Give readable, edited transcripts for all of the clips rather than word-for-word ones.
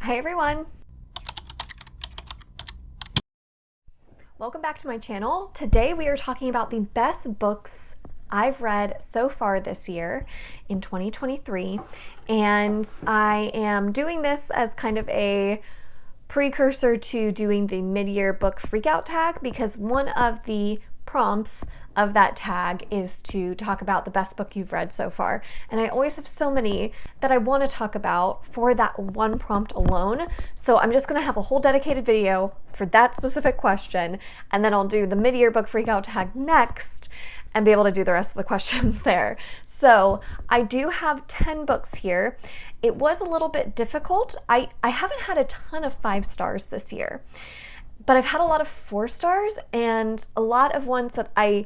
Hi everyone! Welcome back to my channel. Today we are talking about the best books I've read so far this year in 2023, and I am doing this as kind of a precursor to doing the mid-year book freakout tag, because one of the prompts of that tag is to talk about the best book you've read so far. And I always have so many that I want to talk about for that one prompt alone. So I'm just going to have a whole dedicated video for that specific question, and then I'll do the mid-year book freakout tag next and be able to do the rest of the questions there. So I do have 10 books here. It was a little bit difficult. I haven't had a ton of 5 stars this year, but I've had a lot of 4 stars and a lot of ones that I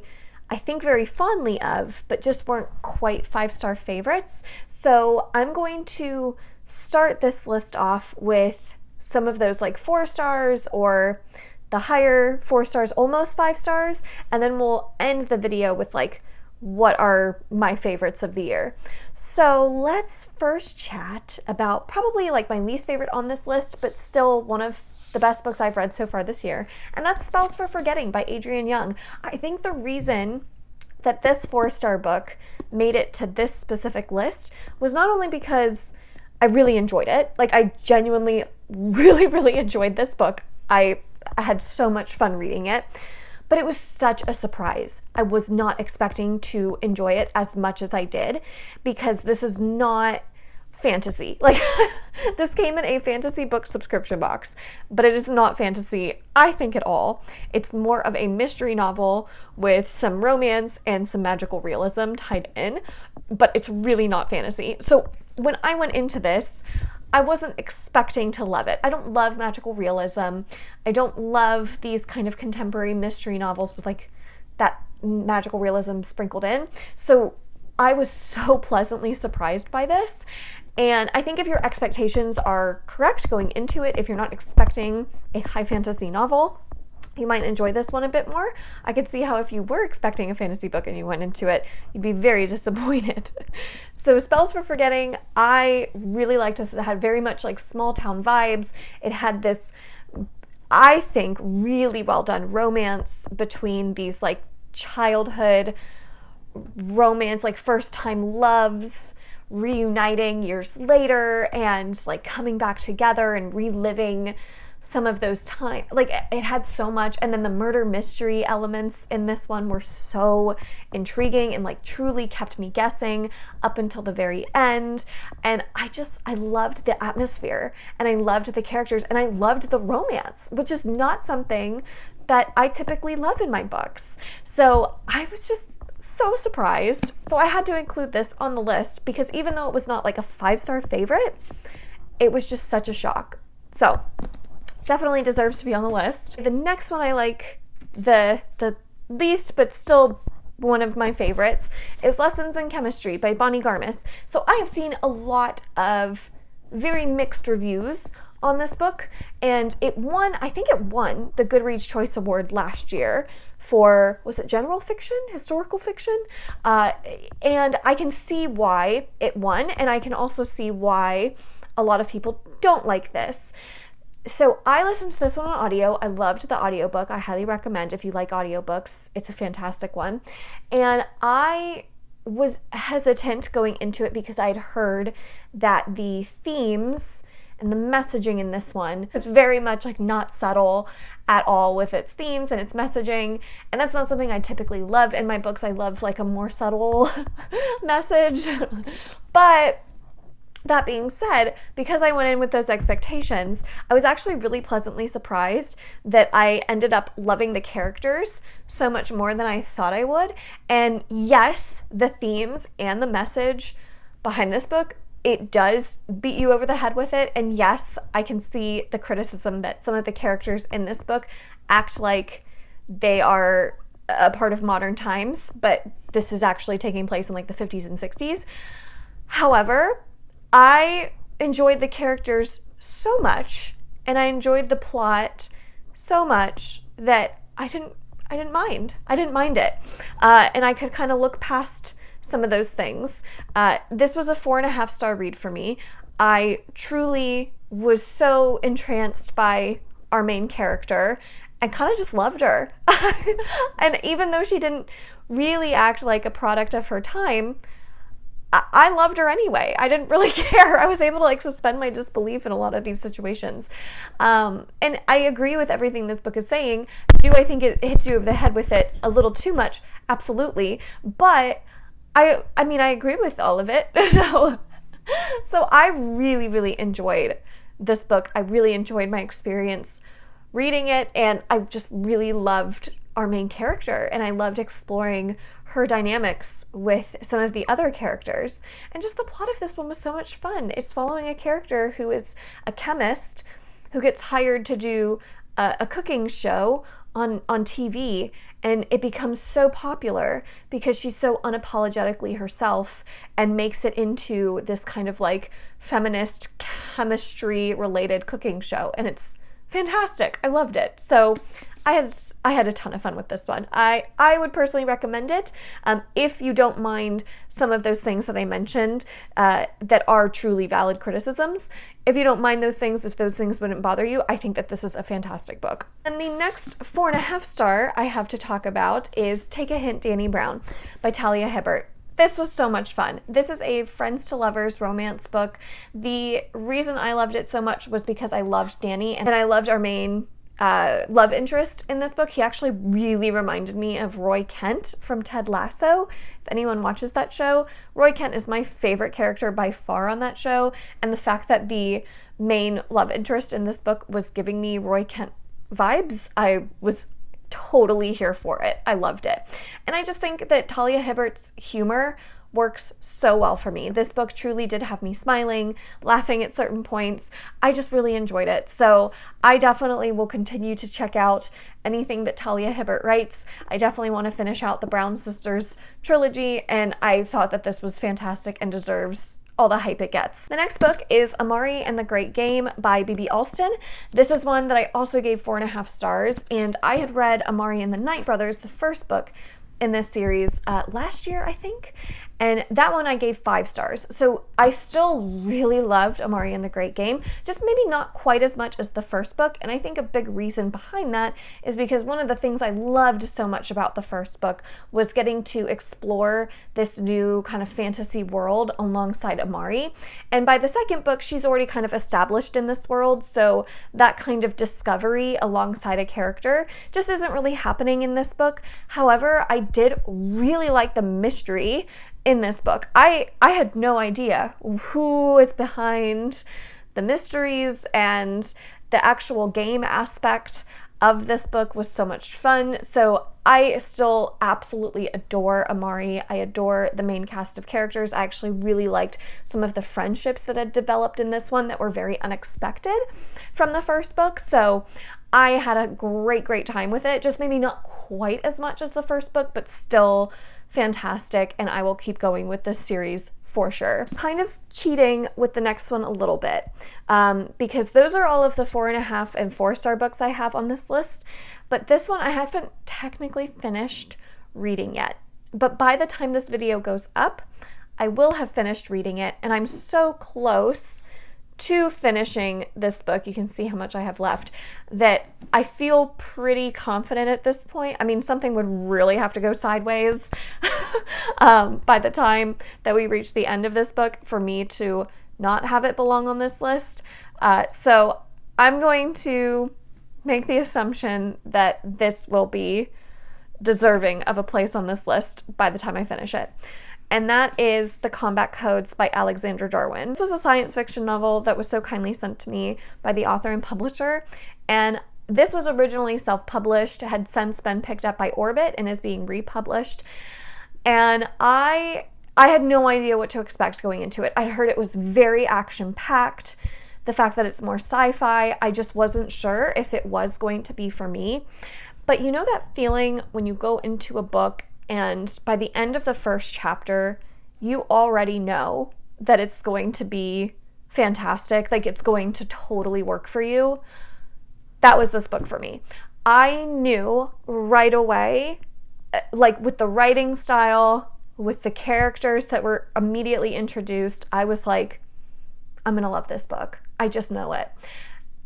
think very fondly of, but just weren't quite 5-star favorites. So I'm going to start this list off with some of those like 4 stars or the higher 4 stars, almost 5 stars, and then we'll end the video with like what are my favorites of the year. So let's first chat about probably like my least favorite on this list, but still one of the best books I've read so far this year, and that's Spells for Forgetting by Adrienne Young. I think the reason that this 4-star book made it to this specific list was not only because I really enjoyed it, like I genuinely really enjoyed this book. I had so much fun reading it, but it was such a surprise. I was not expecting to enjoy it as much as I did, because this is not fantasy. Like this came in a fantasy book subscription box, but it is not fantasy, I think, at all. It's more of a mystery novel with some romance and some magical realism tied in, but it's really not fantasy. So when I went into this, I wasn't expecting to love it. I don't love magical realism. I don't love these kind of contemporary mystery novels with like that magical realism sprinkled in. So I was so pleasantly surprised by this. And I think if your expectations are correct going into it, if you're not expecting a high fantasy novel, you might enjoy this one a bit more. I could see how if you were expecting a fantasy book and you went into it, you'd be very disappointed. So Spells for Forgetting, I really liked this. It had very much like small town vibes. It had this, I think, really well done romance between these like childhood romance, like first time loves, reuniting years later and like coming back together and reliving some of those times. Like it had so much, and then the murder mystery elements in this one were so intriguing and like truly kept me guessing up until the very end. And I loved the atmosphere, and I loved the characters, and I loved the romance, which is not something that I typically love in my books. So I was just so surprised. So I had to include this on the list because even though it was not like a 5-star favorite, it was just such a shock. So definitely deserves to be on the list. The next one I like the least, but still one of my favorites, is Lessons in Chemistry by Bonnie Garmis. So I have seen a lot of very mixed reviews on this book, and I think it won the Goodreads Choice Award last year for, was it general fiction, historical fiction? And I can see why it won, and I can also see why a lot of people don't like this. So I listened to this one on audio. I loved the audiobook. I highly recommend if you like audiobooks. It's a fantastic one. And I was hesitant going into it because I'd heard that the themes and the messaging in this one is very much like not subtle at all with its themes and its messaging. And that's not something I typically love in my books. I love like a more subtle message. But that being said, because I went in with those expectations, I was actually really pleasantly surprised that I ended up loving the characters so much more than I thought I would. And yes, the themes and the message behind this book, it does beat you over the head with it. And yes, I can see the criticism that some of the characters in this book act like they are a part of modern times, but this is actually taking place in like the 50s and 60s. However, I enjoyed the characters so much, and I enjoyed the plot so much that I didn't mind. I didn't mind it. And I could kind of look past some of those things. This was a 4.5-star read for me. I truly was so entranced by our main character and kind of just loved her. And even though she didn't really act like a product of her time, I loved her anyway. I didn't really care. I was able to like suspend my disbelief in a lot of these situations. And I agree with everything this book is saying. Do I think it hits you over the head with it a little too much? Absolutely. But I mean, I agree with all of it. So I really, really enjoyed this book. I really enjoyed my experience reading it, and I just really loved our main character, and I loved exploring her dynamics with some of the other characters. And just the plot of this one was so much fun. It's following a character who is a chemist who gets hired to do a cooking show on TV, and it becomes so popular because she's so unapologetically herself and makes it into this kind of like feminist chemistry related cooking show, and it's fantastic. I loved it. So I had a ton of fun with this one. I would personally recommend it if you don't mind some of those things that I mentioned that are truly valid criticisms. If you don't mind those things, if those things wouldn't bother you, I think that this is a fantastic book. And the next 4.5 star I have to talk about is Take a Hint, Danny Brown by Talia Hibbert. This was so much fun. This is a friends to lovers romance book. The reason I loved it so much was because I loved Danny, and I loved our main love interest in this book. He actually really reminded me of Roy Kent from Ted Lasso. If anyone watches that show, Roy Kent is my favorite character by far on that show, and the fact that the main love interest in this book was giving me Roy Kent vibes, I was totally here for it. I loved it. And I just think that Talia Hibbert's humor works so well for me. This book truly did have me smiling, laughing at certain points. I just really enjoyed it. So I definitely will continue to check out anything that Talia Hibbert writes. I definitely want to finish out the Brown Sisters trilogy, and I thought that this was fantastic and deserves all the hype it gets. The next book is Amari and the Great Game by B.B. Alston. This is one that I also gave 4.5 stars, and I had read Amari and the Night Brothers, the first book in this series, last year, I think. And that one I gave 5 stars. So I still really loved Amari and the Great Game, just maybe not quite as much as the first book. And I think a big reason behind that is because one of the things I loved so much about the first book was getting to explore this new kind of fantasy world alongside Amari. And by the second book, she's already kind of established in this world. So that kind of discovery alongside a character just isn't really happening in this book. However, I did really like the mystery in this book. I had no idea who is behind the mysteries, and the actual game aspect of this book was so much fun. So I still absolutely adore Amari. I adore the main cast of characters. I actually really liked some of the friendships that had developed in this one that were very unexpected from the first book. So I had a great time with it. Just maybe not quite as much as the first book, but still fantastic, and I will keep going with this series for sure. Kind of cheating with the next one a little bit, because those are all of the 4.5 and 4-star books I have on this list, but this one I haven't technically finished reading yet. But by the time this video goes up, I will have finished reading it, and I'm so close to finishing this book, you can see how much I have left, that I feel pretty confident at this point. I mean, something would really have to go sideways by the time that we reach the end of this book for me to not have it belong on this list. So I'm going to make the assumption that this will be deserving of a place on this list by the time I finish it. And that is The Combat Codes by Alexandra Darwin. This was a science fiction novel that was so kindly sent to me by the author and publisher. And this was originally self-published, had since been picked up by Orbit and is being republished. And I had no idea what to expect going into it. I'd heard it was very action-packed. The fact that it's more sci-fi, I just wasn't sure if it was going to be for me. But you know that feeling when you go into a book and by the end of the first chapter, you already know that it's going to be fantastic, like it's going to totally work for you? That was this book for me. I knew right away, like with the writing style, with the characters that were immediately introduced, I was like, I'm gonna love this book. I just know it.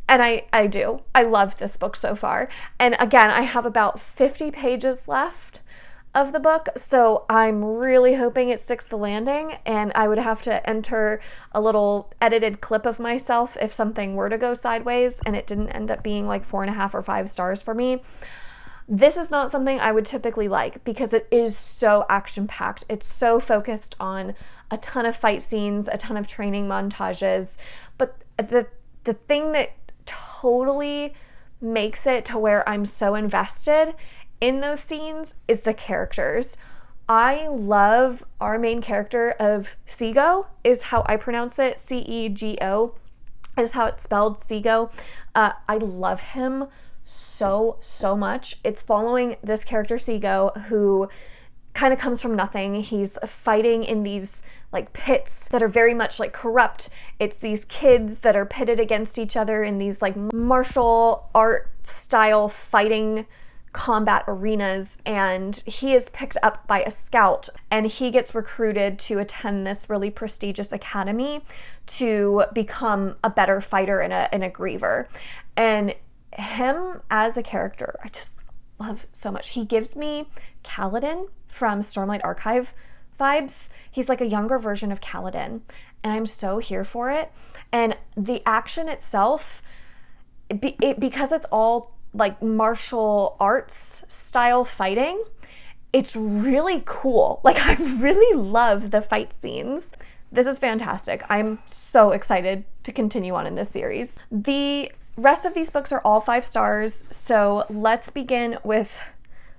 And I do. I love this book so far. And again, I have about 50 pages left of the book, so I'm really hoping it sticks the landing, and I would have to enter a little edited clip of myself if something were to go sideways and it didn't end up being like 4.5 or 5 stars for me. This is not something I would typically like because it is so action-packed. It's so focused on a ton of fight scenes, a ton of training montages, but the thing that totally makes it to where I'm so invested in those scenes is the characters. I love our main character of Sego, is how I pronounce it. Cego is how it's spelled, Sego. I love him so much. It's following this character Sego, who kind of comes from nothing. He's fighting in these like pits that are very much like corrupt. It's these kids that are pitted against each other in these like martial art style fighting combat arenas, and he is picked up by a scout and he gets recruited to attend this really prestigious academy to become a better fighter and a griever. And him as a character, I just love so much. He gives me Kaladin from Stormlight Archive vibes. He's like a younger version of Kaladin, and I'm so here for it. And the action itself, because it's all like martial arts style fighting, it's really cool. Like, I really love the fight scenes. This is fantastic. I'm so excited to continue on in this series. The rest of these books are all 5 stars, so let's begin with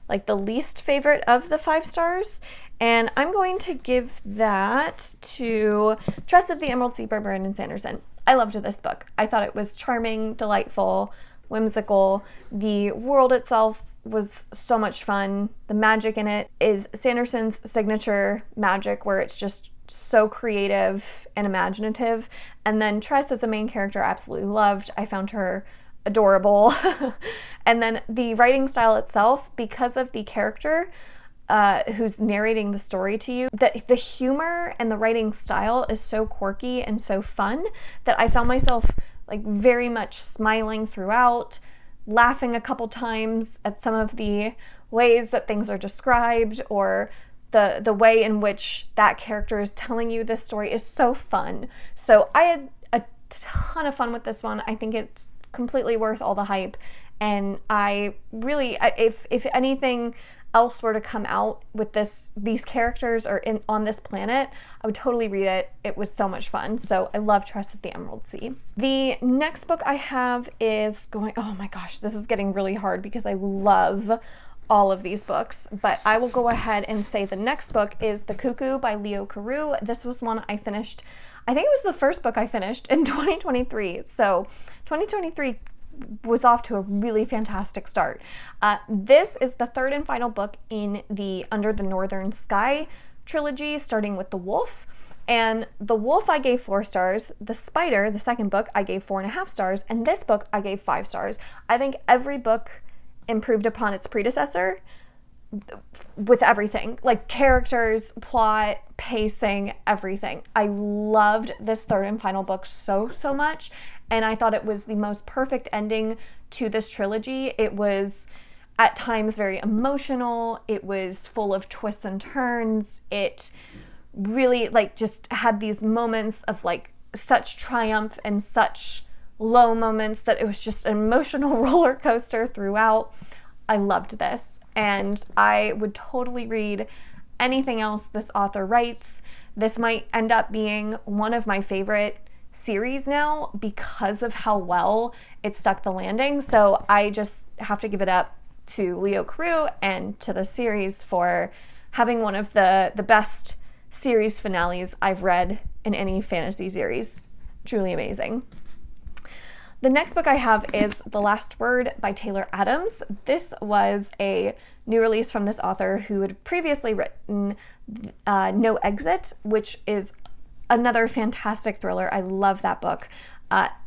like the least favorite of the 5 stars, and I'm going to give that to Trust of the Emerald Sea by Brandon Sanderson. I loved this book. I thought it was charming, delightful, whimsical. The world itself was so much fun. The magic in it is Sanderson's signature magic, where it's just so creative and imaginative. And then Tress as a main character, I absolutely loved. I found her adorable. And then the writing style itself, because of the character who's narrating the story to you, that the humor and the writing style is so quirky and so fun that I found myself like very much smiling throughout, laughing a couple times at some of the ways that things are described, or the way in which that character is telling you this story is so fun. So I had a ton of fun with this one. I think it's completely worth all the hype, and I really, if anything else were to come out with these characters or on this planet, I would totally read it. It was so much fun. So I love Trust of the Emerald Sea. The next book I have is oh my gosh, this is getting really hard because I love all of these books, but I will go ahead and say the next book is The Cuckoo by Leo Carew. This was one I finished, I think it was the first book I finished in 2023. So 2023 was off to a really fantastic start. This is the third and final book in the Under the Northern Sky trilogy, starting with The Wolf. And The Wolf I gave 4 stars. The Spider, the second book, I gave 4.5 stars. And this book I gave 5 stars. I think every book improved upon its predecessor with everything, like characters, plot, pacing, everything. I loved this third and final book so much, and I thought it was the most perfect ending to this trilogy. It was at times very emotional. It was full of twists and turns. It really just had these moments of such triumph and such low moments that it was just an emotional roller coaster throughout. I loved this, and I would totally read anything else this author writes. This might end up being one of my favorite series now because of how well it stuck the landing. So I just have to give it up to Leo Carew and to the series for having one of the best series finales I've read in any fantasy series. Truly amazing. The next book I have is The Last Word by Taylor Adams. This was a new release from this author who had previously written No Exit, which is another fantastic thriller. I love that book.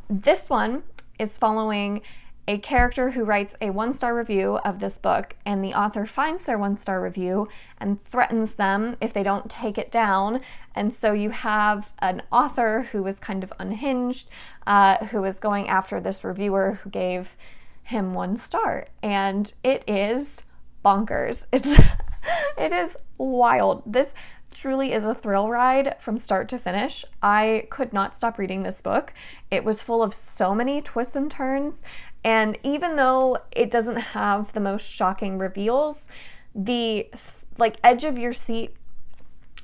This one is following a character who writes a 1-star review of this book, and the author finds their 1-star review and threatens them if they don't take it down. And so you have an author who is kind of unhinged, who is going after this reviewer who gave him 1 star. And it is bonkers. It is wild. This truly is a thrill ride from start to finish. I could not stop reading this book. It was full of so many twists and turns, and even though it doesn't have the most shocking reveals, the edge of your seat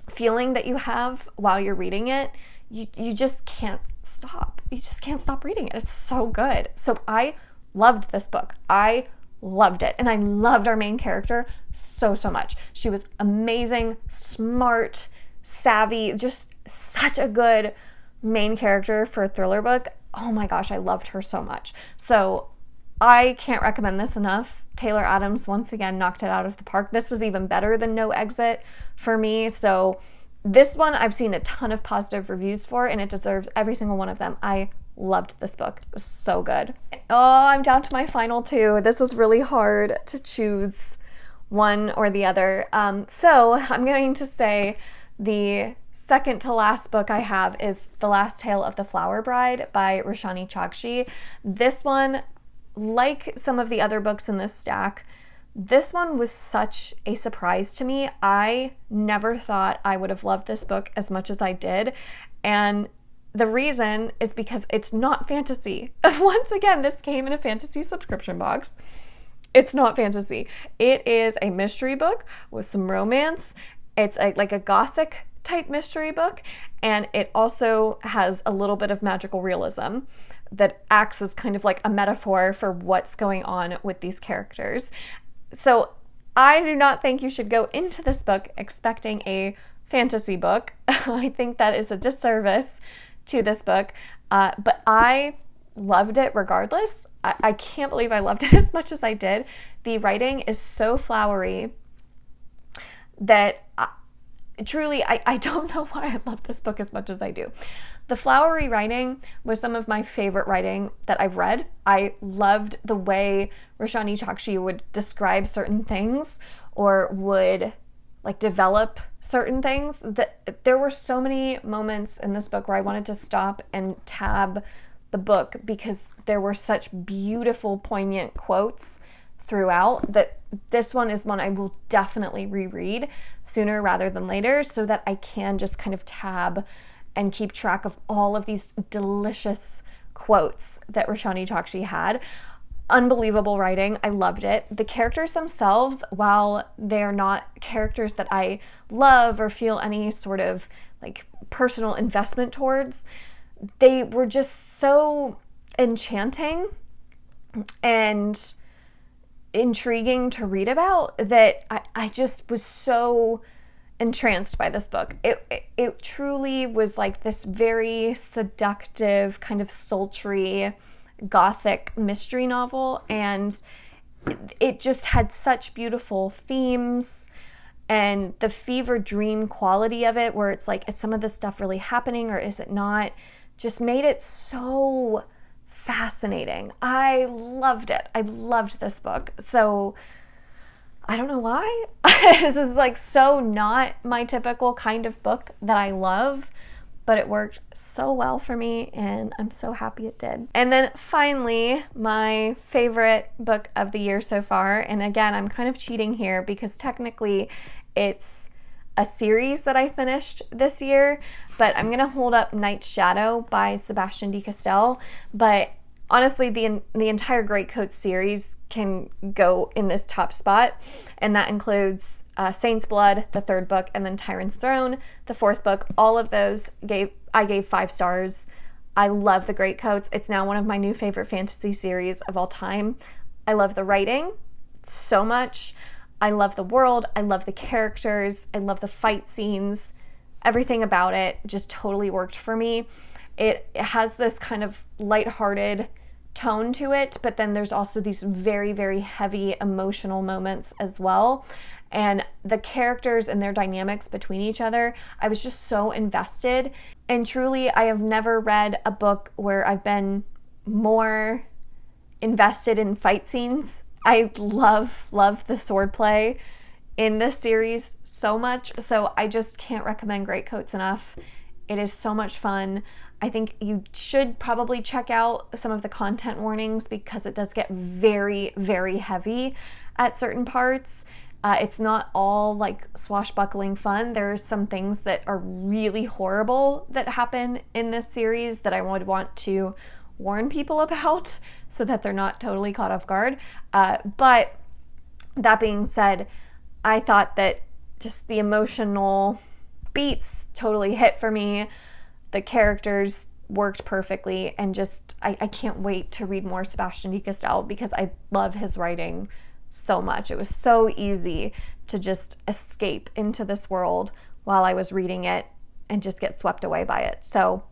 feeling that you have while you're reading it, you just can't stop. You just can't stop reading it. It's so good. So I loved this book. I loved it. And I loved our main character so much. She was amazing, smart, savvy, just such a good main character for a thriller book. Oh my gosh, I loved her so much. So I can't recommend this enough. Taylor Adams once again knocked it out of the park. This was even better than No Exit for me. So this one I've seen a ton of positive reviews for, and it deserves every single one of them. I loved this book. It was so good. Oh, I'm down to my final 2. This was really hard to choose one or the other. So I'm going to say the second to last book I have is The Last Tale of the Flower Bride by Roshani Chokshi. This one, like some of the other books in this stack, this one was such a surprise to me. I never thought I would have loved this book as much as I did. And the reason is because it's not fantasy. Once again, this came in a fantasy subscription box. It's not fantasy. It is a mystery book with some romance. It's like a gothic type mystery book, and it also has a little bit of magical realism that acts as kind of like a metaphor for what's going on with these characters. So I do not think you should go into this book expecting a fantasy book. I think that is a disservice to this book, but I loved it regardless. I can't believe I loved it as much as I did. The writing is so flowery that truly, I don't know why I love this book as much as I do. The flowery writing was some of my favorite writing that I've read. I loved the way Roshani Chokshi would describe certain things or would develop certain things. That there were so many moments in this book where I wanted to stop and tab the book because there were such beautiful, poignant quotes throughout that this one is one I will definitely reread sooner rather than later so that I can just kind of tab and keep track of all of these delicious quotes that Roshani Chokshi had. Unbelievable writing. I loved it. The characters themselves, while they're not characters that I love or feel any sort of personal investment towards, they were just so enchanting and intriguing to read about that I just was so entranced by this book. It truly was like this very seductive, kind of sultry, gothic mystery novel, and it just had such beautiful themes, and the fever dream quality of it, where it's is some of this stuff really happening or is it not, just made it so fascinating. I loved it. I loved this book. So I don't know why. This is so not my typical kind of book that I love, but it worked so well for me and I'm so happy it did. And then finally, my favorite book of the year so far, and again, I'm kind of cheating here because technically it's a series that I finished this year, but I'm gonna hold up Night's Shadow by Sebastian de Castell. But honestly, the entire Greatcoat series can go in this top spot, and that includes Saint's Blood, the 3rd book, and then Tyrant's Throne, the 4th book. All of those I gave 5 stars. I love the Greatcoats. It's now one of my new favorite fantasy series of all time. I love the writing so much. I love the world. I love the characters. I love the fight scenes. Everything about it just totally worked for me. It has this kind of lighthearted tone to it, but then there's also these very, very heavy emotional moments as well. And the characters and their dynamics between each other, I was just so invested. And truly, I have never read a book where I've been more invested in fight scenes. I love the swordplay in this series so much. So I just can't recommend Greatcoats enough. It is so much fun. I think you should probably check out some of the content warnings because it does get very, very heavy at certain parts. It's not all like swashbuckling fun. There's some things that are really horrible that happen in this series that I would want to warn people about so that they're not totally caught off guard. But that being said, I thought that just the emotional beats totally hit for me. The characters worked perfectly, and just I can't wait to read more Sebastian de Castell because I love his writing so much. It was so easy to just escape into this world while I was reading it and just get swept away by it. So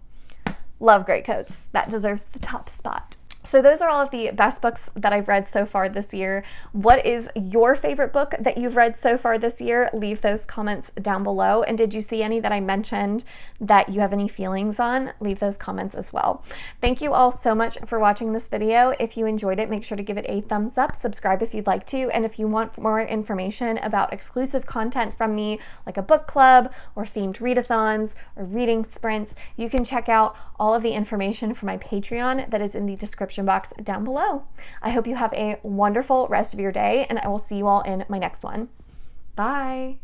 love Greatcoats. That deserves the top spot. So those are all of the best books that I've read so far this year. What is your favorite book that you've read so far this year? Leave those comments down below. And did you see any that I mentioned that you have any feelings on? Leave those comments as well. Thank you all so much for watching this video. If you enjoyed it, make sure to give it a thumbs up, subscribe if you'd like to, and if you want more information about exclusive content from me, like a book club or themed readathons or reading sprints, you can check out all of the information for my Patreon that is in the description box down below. I hope you have a wonderful rest of your day, and I will see you all in my next one. Bye.